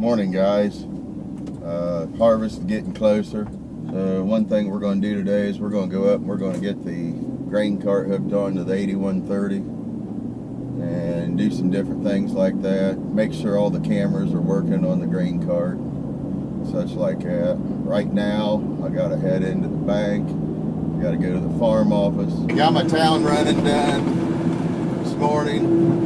Morning, guys. Harvest is getting closer. So one thing we're going to do today is we're going to go up and we're going to get the grain cart hooked onto the 8130 and do some different things like that. Make sure all the cameras are working on the grain cart, such like that. Right now, I got to head into the bank. Got to go to the farm office. Got my town running done this morning.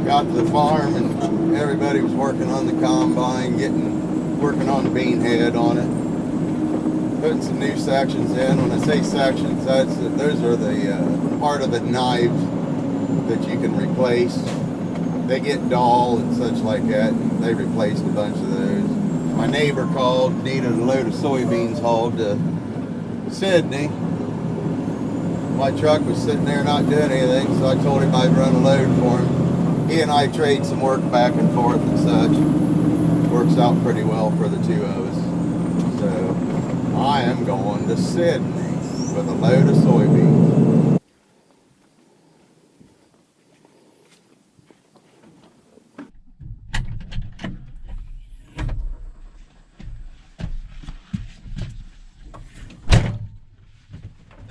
Got to the farm and everybody was working on the combine, working on the bean head on it, putting some new sections in. When I say sections, those are the part of the knives that you can replace. They get dull and such like that, and they replaced a bunch of those. My neighbor called, needed a load of soybeans hauled to Sydney. My truck was sitting there not doing anything, so I told him I'd run a load for him. He and I trade some work back and forth and such. Works out pretty well for the two of us. So I am going to Sydney with a load of soybeans.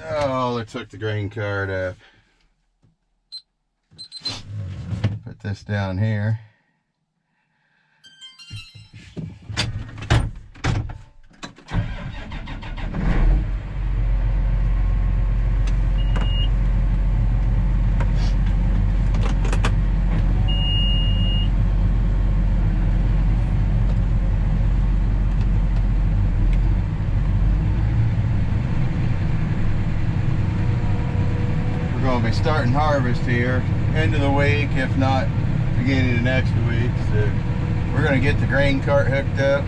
Oh, they took the grain cart up. Put this down here. Be starting harvest here end of the week, if not beginning of next week. So we're going to get the grain cart hooked up.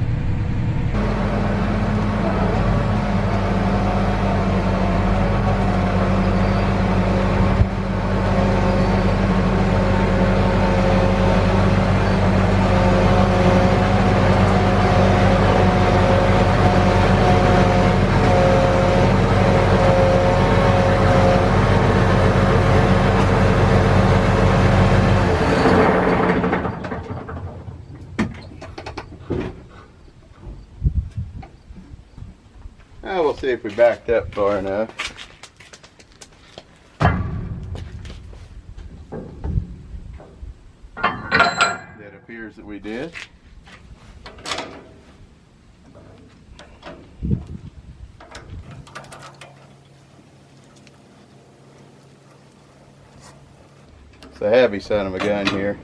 We'll see if we backed up far enough. It appears that we did. It's a heavy son of a gun here.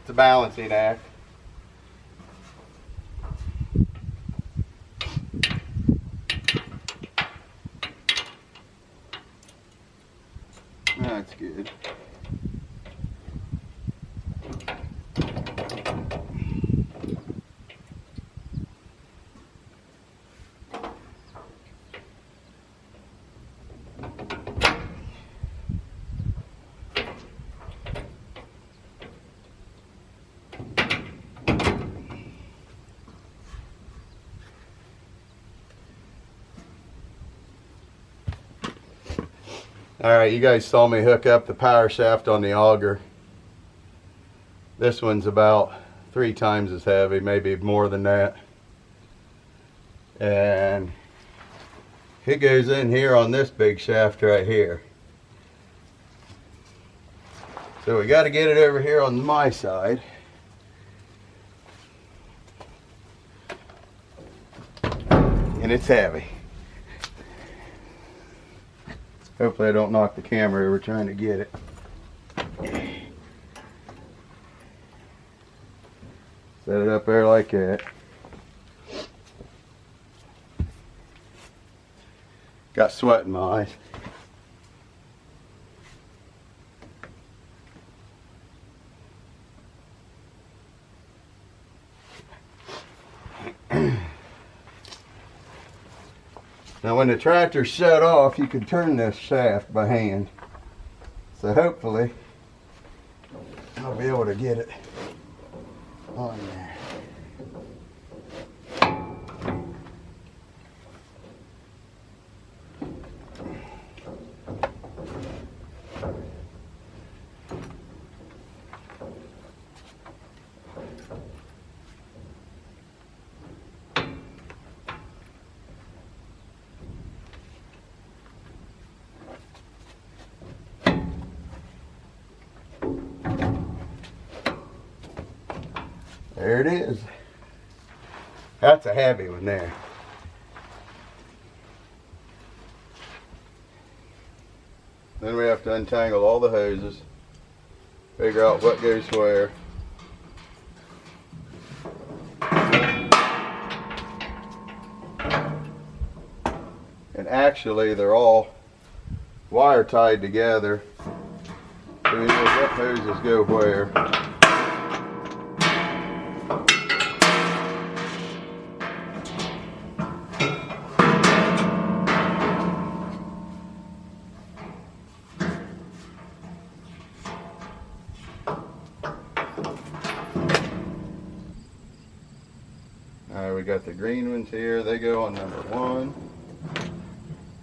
It's a balancing act. That's good. Alright, you guys saw me hook up the power shaft on the auger. This one's about 3 times as heavy, maybe more than that. And it goes in here on this big shaft right here. So we got to get it over here on my side. And it's heavy. Hopefully I don't knock the camera over trying to get it. Set it up there like that. Got sweat in my eyes. Now when the tractor's shut off, you can turn this shaft by hand. So hopefully I'll be able to get it on there. There it is. That's a heavy one there. Then we have to untangle all the hoses, figure out what goes where. And actually they're all wire tied together, so we know what hoses go where. Alright, we got the green ones here. They go on number 1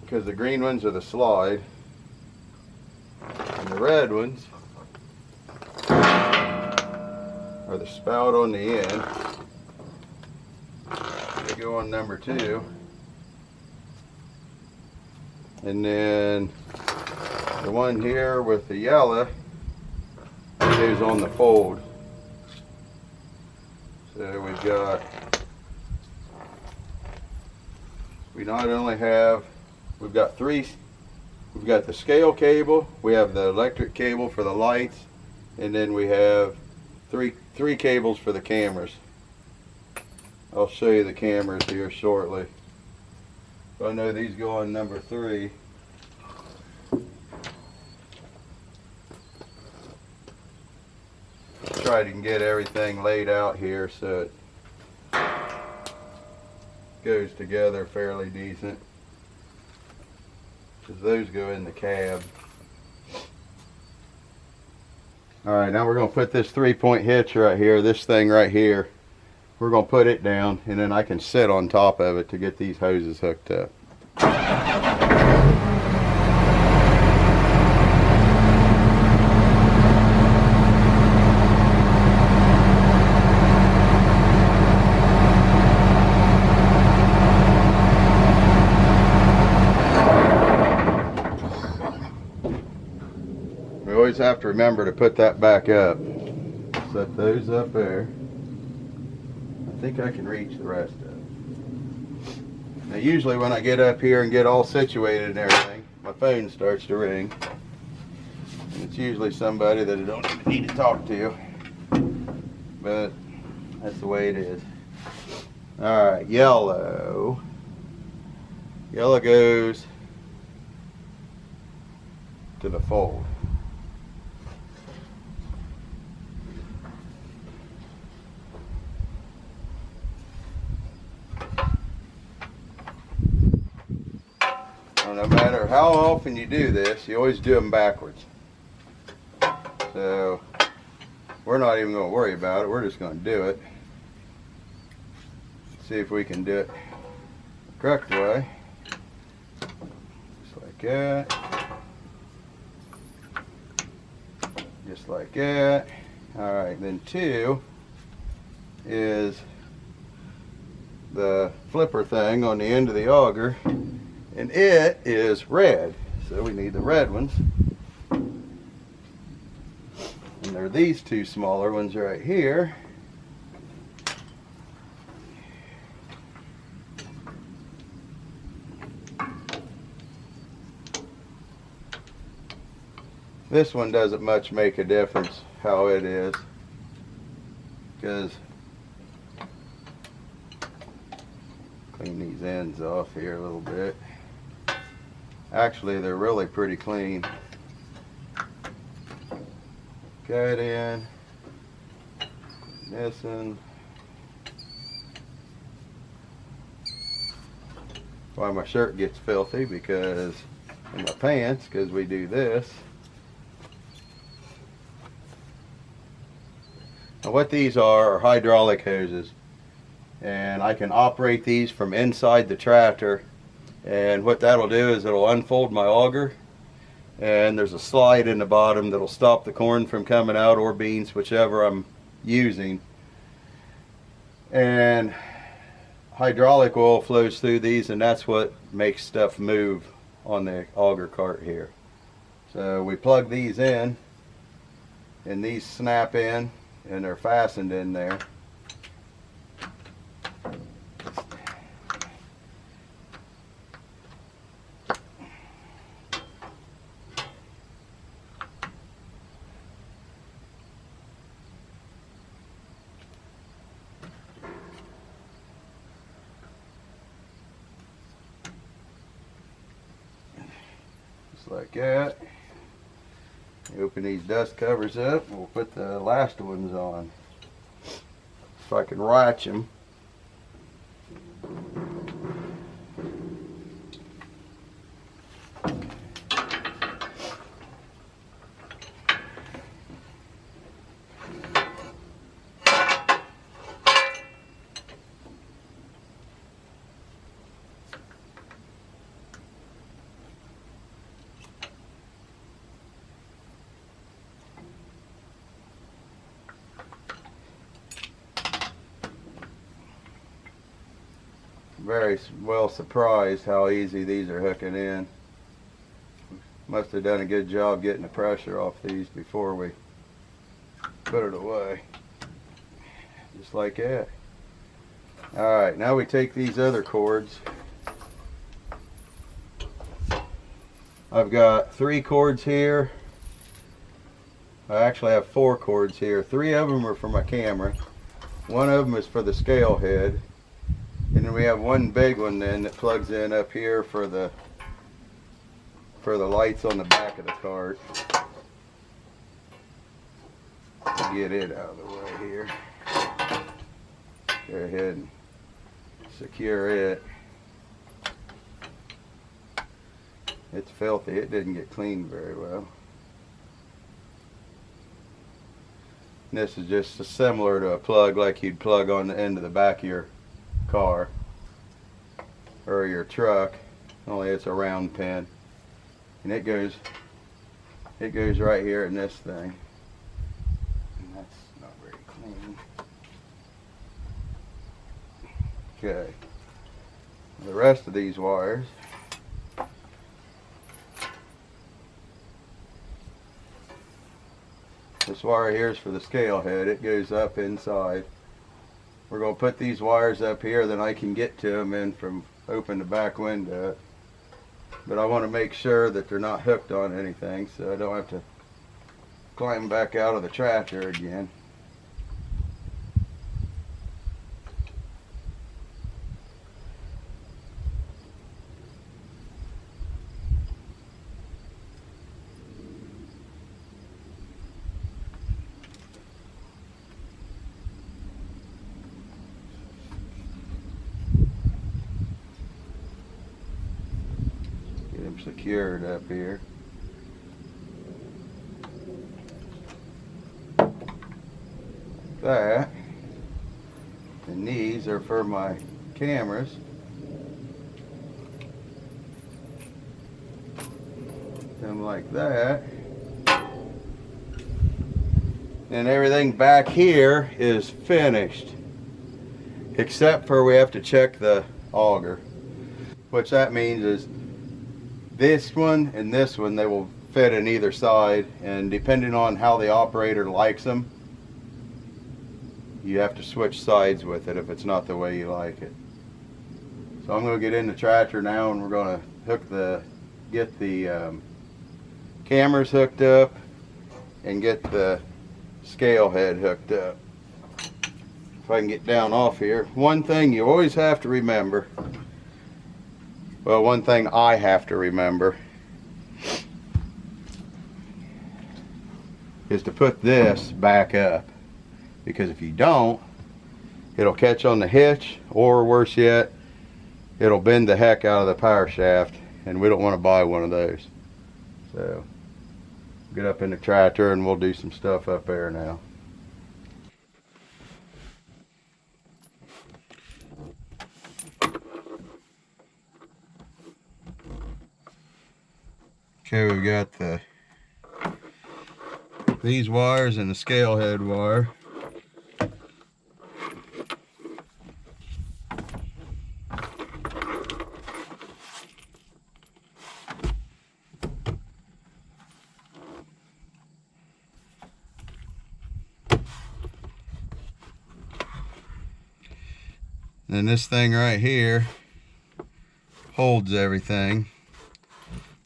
because the green ones are the slide, and the red ones are the spout on the end. They go on number 2, and then the one here with the yellow goes on the fold. So we've got, we not only have, we've got the scale cable, we have the electric cable for the lights, and then we have three cables for the cameras. I'll show you the cameras here shortly. But I know these go on number 3. Try to get everything laid out here so it goes together fairly decent, because those go in the cab. Alright, now we're going to put this 3-point hitch right here, this thing right here. We're going to put it down, and then I can sit on top of it to get these hoses hooked up. We always have to remember to put that back up. Set those up there. I think I can reach the rest of it. Now usually when I get up here and get all situated and everything, my phone starts to ring. And it's usually somebody that I don't even need to talk to. But that's the way it is. Alright, yellow. Yellow goes to the fold. No matter how often you do this, you always do them backwards. So we're not even going to worry about it. We're just going to do it. See if we can do it the correct way. Just like that. Just like that. Alright, then 2 is the flipper thing on the end of the auger. And it is red, so we need the red ones. And there are these 2 smaller ones right here. This one doesn't much make a difference how it is, because Clean these ends off here a little bit. Actually, they're really pretty clean. Cut in, missing. Why my shirt gets filthy because in my pants, because we do this. Now what these are hydraulic hoses, and I can operate these from inside the tractor, and what that'll do is it'll unfold my auger, and there's a slide in the bottom that'll stop the corn from coming out, or beans, whichever I'm using, and hydraulic oil flows through these, and that's what makes stuff move on the auger cart here. So we plug these in, and these snap in, and they're fastened in there. Like that. Open these dust covers up, and we'll put the last ones on. If I can ratchet them. Very well surprised how easy these are hooking in. Must have done a good job getting the pressure off these before we put it away. Just like that. Alright, now we take these other cords. I've got 3 cords here. I actually have 4 cords here. 3 of them are for my camera. 1 of them is for the scale head. And then we have 1 big one then that plugs in up here for the lights on the back of the cart. Get it out of the way here. Go ahead and secure it. It's filthy. It didn't get cleaned very well. And this is just similar to a plug like you'd plug on the end of the back of your car or your truck, only it's a round pin, and it goes right here in this thing, and that's not very clean. Okay, the rest of these wires, this wire here is for the scale head. It goes up inside. We're going to put these wires up here, then I can get to them in from open the back window. But I want to make sure that they're not hooked on anything, so I don't have to climb back out of the tractor again. Secured up here. That, and these are for my cameras. Them like that. And everything back here is finished, except for we have to check the auger, which that means is this one and this one, they will fit in either side, and depending on how the operator likes them, you have to switch sides with it if it's not the way you like it. So I'm going to get in the tractor now, and we're going to get the cameras hooked up and get the scale head hooked up. if I can get down off here. One thing you always have to remember, well, one thing I have to remember is to put this back up, because if you don't, it'll catch on the hitch, or worse yet, it'll bend the heck out of the power shaft, and we don't want to buy one of those. So get up in the tractor and we'll do some stuff up there now. Okay, we've got these wires and the scale head wire. And this thing right here holds everything.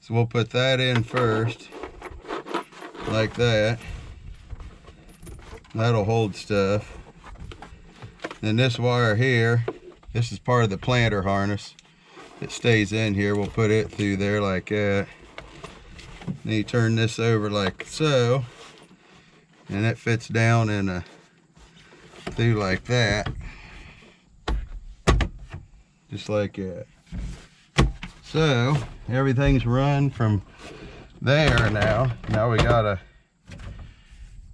So we'll put that in first, like that. That'll hold stuff. Then this wire here, this is part of the planter harness. It stays in here. We'll put it through there like that. Then you turn this over like so, and it fits down in through like that. Just like that. So everything's run from there now. Now we gotta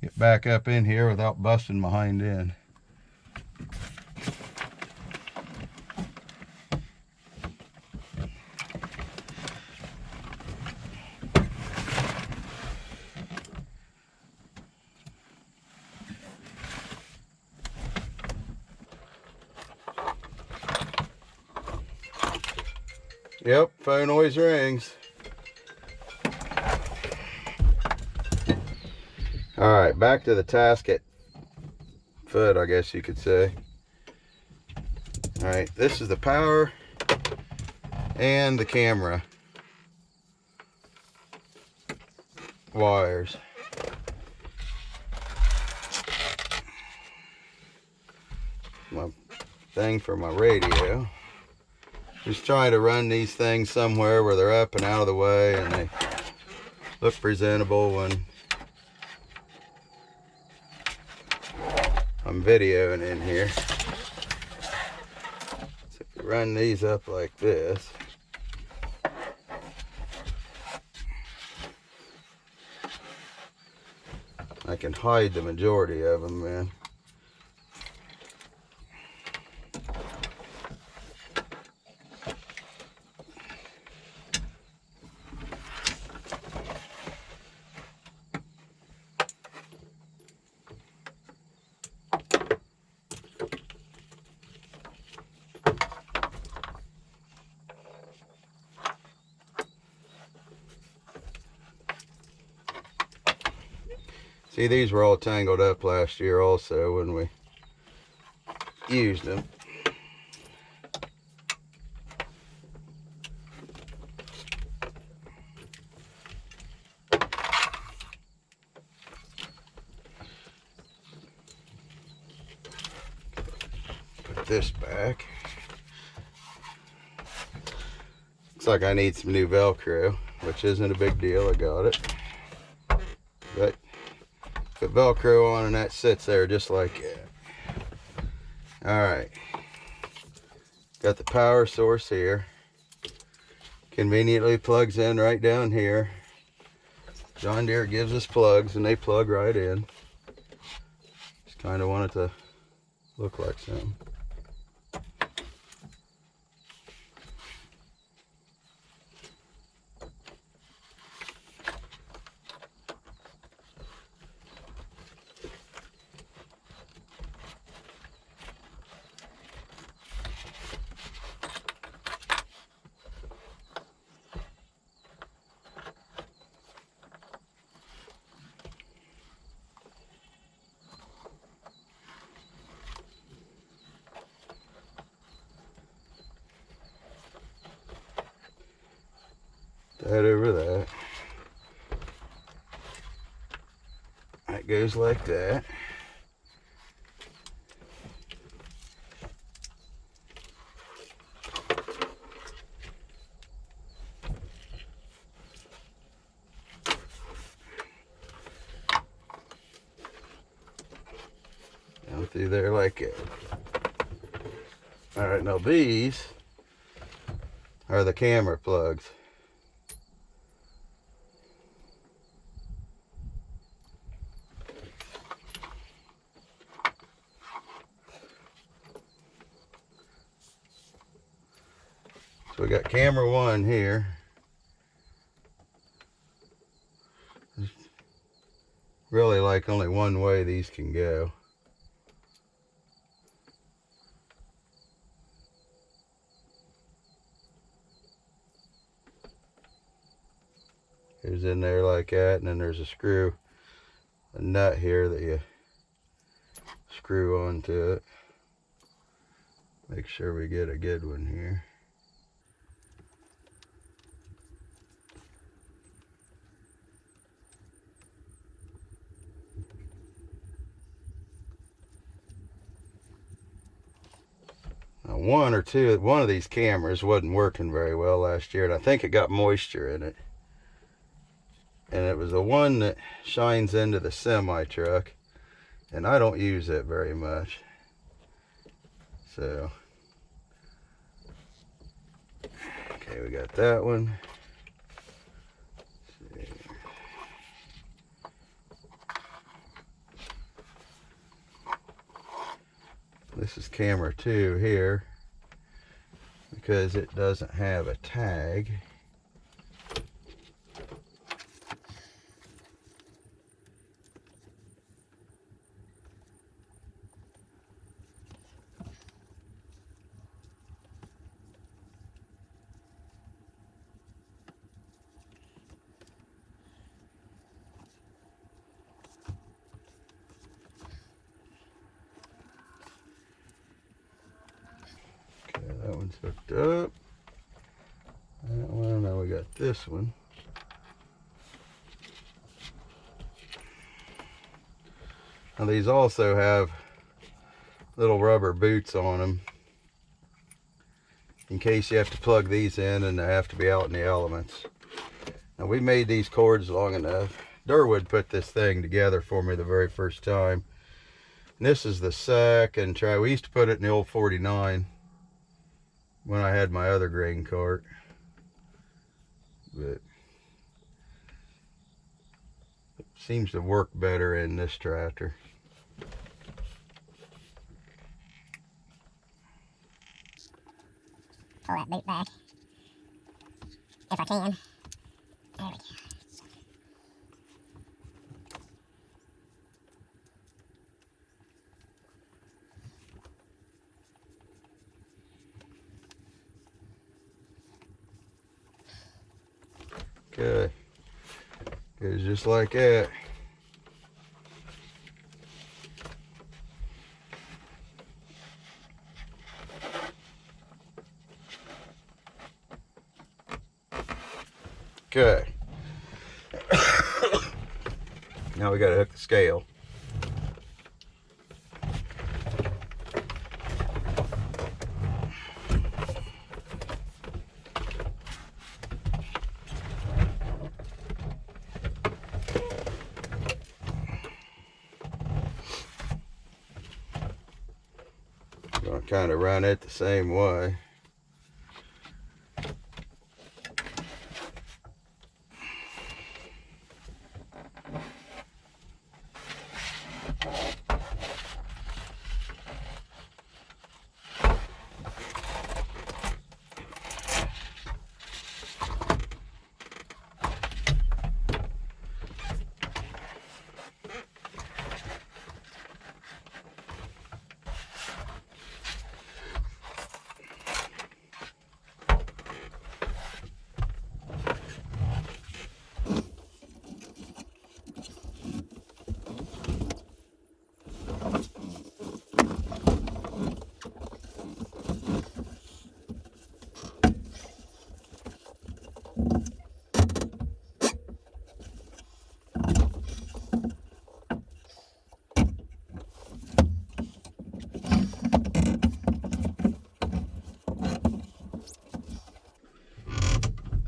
get back up in here without busting my hind end. Yep, phone always rings. All right, back to the tasket foot, I guess you could say. All right, this is the power and the camera wires. My thing for my radio. Just trying to run these things somewhere where they're up and out of the way and they look presentable when I'm videoing in here. So if you run these up like this, I can hide the majority of them, man. See, these were all tangled up last year also when we used them. Put this back. Looks like I need some new Velcro, which isn't a big deal. I got it. But put Velcro on and that sits there just like that. Alright. Got the power source here. Conveniently plugs in right down here. John Deere gives us plugs and they plug right in. Just kind of want it to look like something. That over that. That goes like that. Go through there like it. All right, now these are the camera plugs. So we got camera 1 here. There's really like only one way these can go. Goes in there like that, and then there's a nut here that you screw onto it. Make sure we get a good one here. Now one of these cameras wasn't working very well last year, and I think it got moisture in it. And it was the one that shines into the semi truck, and I don't use it very much. So, okay, we got that one. Let's see. This is camera 2 here, because it doesn't have a tag. That one's hooked up. That one, now we got this one. Now these also have little rubber boots on them, in case you have to plug these in and they have to be out in the elements. Now we made these cords long enough. Durwood put this thing together for me the very first time. And this is the second try. We used to put it in the old 49 when I had my other grain cart, but it seems to work better in this tractor. Pull that boot back, if I can. There we go. Okay, goes just like that. Okay. Now we got to hook the scale. Gonna kind of run it the same way.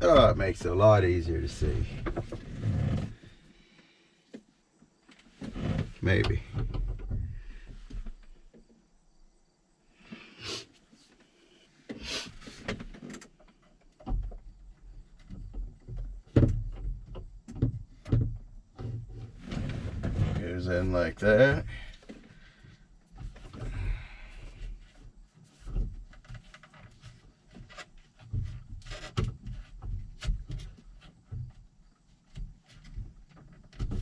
Oh, it makes it a lot easier to see. Maybe. in like that.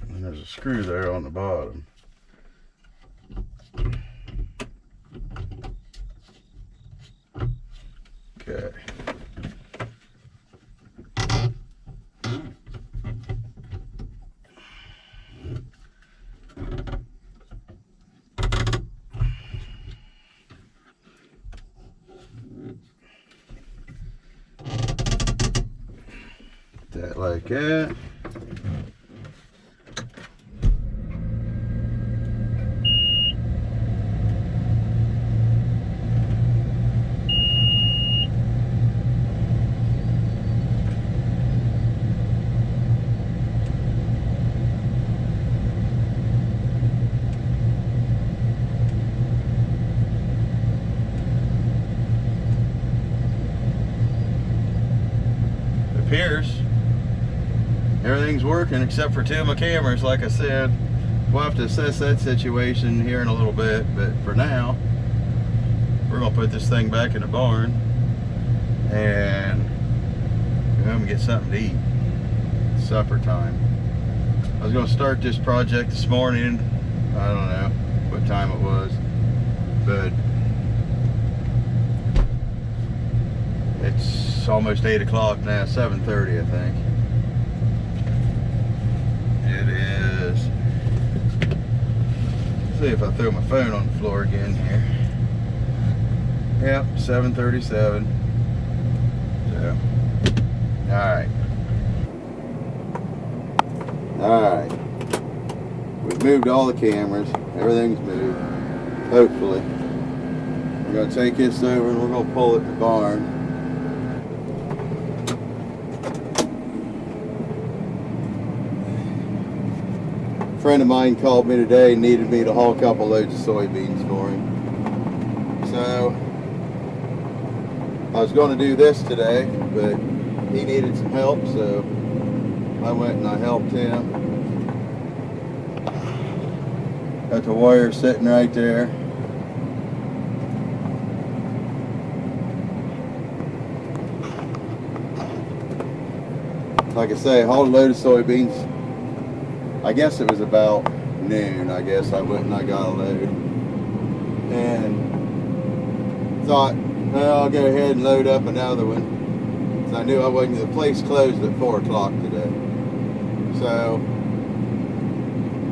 And there's a screw there on the bottom. Okay. That like that. Appears everything's working except for two of my cameras. Like I said, we'll have to assess that situation here in a little bit, but for now we're gonna put this thing back in the barn and go home and get something to eat. It's supper time. I was gonna start this project this morning. I don't know what time it was, but it's almost 8 o'clock now, 7:30 I think. It is. Let's see if I throw my phone on the floor again here. Yep, 7:37. So, alright. Alright. We've moved all the cameras. Everything's moved. Hopefully. We're going to take this over and we're going to pull it in the barn. A friend of mine called me today and needed me to haul a couple loads of soybeans for him. So I was going to do this today, but he needed some help, so I went and I helped him. Got the wire sitting right there. Like I say, hauled a load of soybeans. I guess it was about noon. I guess I went and I got a load. And thought, well, I'll go ahead and load up another one. So I knew I wasn't, the place closed at 4 o'clock today. So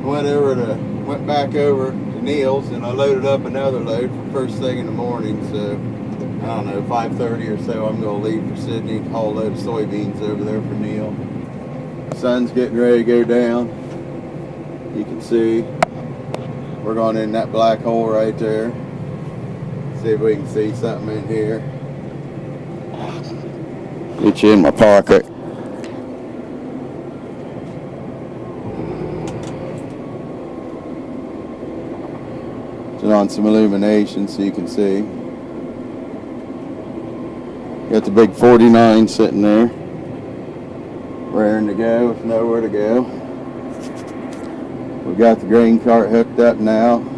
I went back over to Neil's and I loaded up another load for first thing in the morning. So I don't know, 5:30 or so, I'm going to leave for Sydney to haul a load of soybeans over there for Neil. Sun's getting ready to go down. You can see we're going in that black hole right there. See if we can see something in here. Get you in my pocket. Turn on some illumination so you can see. Got the big 49 sitting there, raring to go with nowhere to go. We've got the grain cart hooked up now.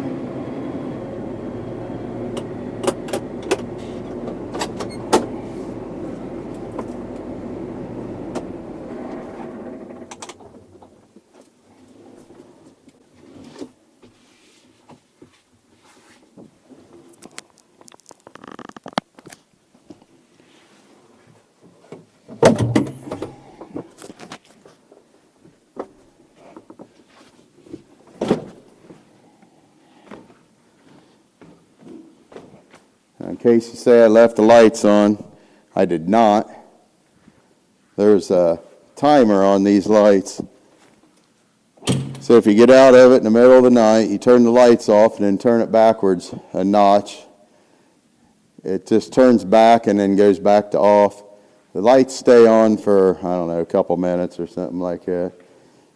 In case you say I left the lights on, I did not. There's a timer on these lights. So if you get out of it in the middle of the night, you turn the lights off and then turn it backwards a notch. It just turns back and then goes back to off. The lights stay on for, I don't know, a couple minutes or something like that.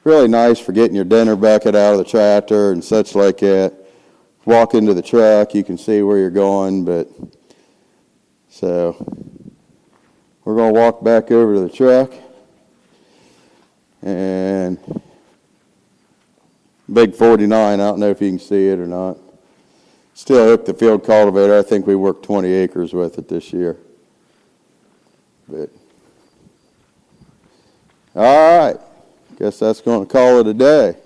Really nice for getting your dinner bucket out of the tractor and such like that. Walk into the truck, you can see where you're going, but so we're going to walk back over to the truck and big 49. I don't know if you can see it or not. Still hooked the field cultivator. I think we worked 20 acres with it this year. But all right, guess that's going to call it a day.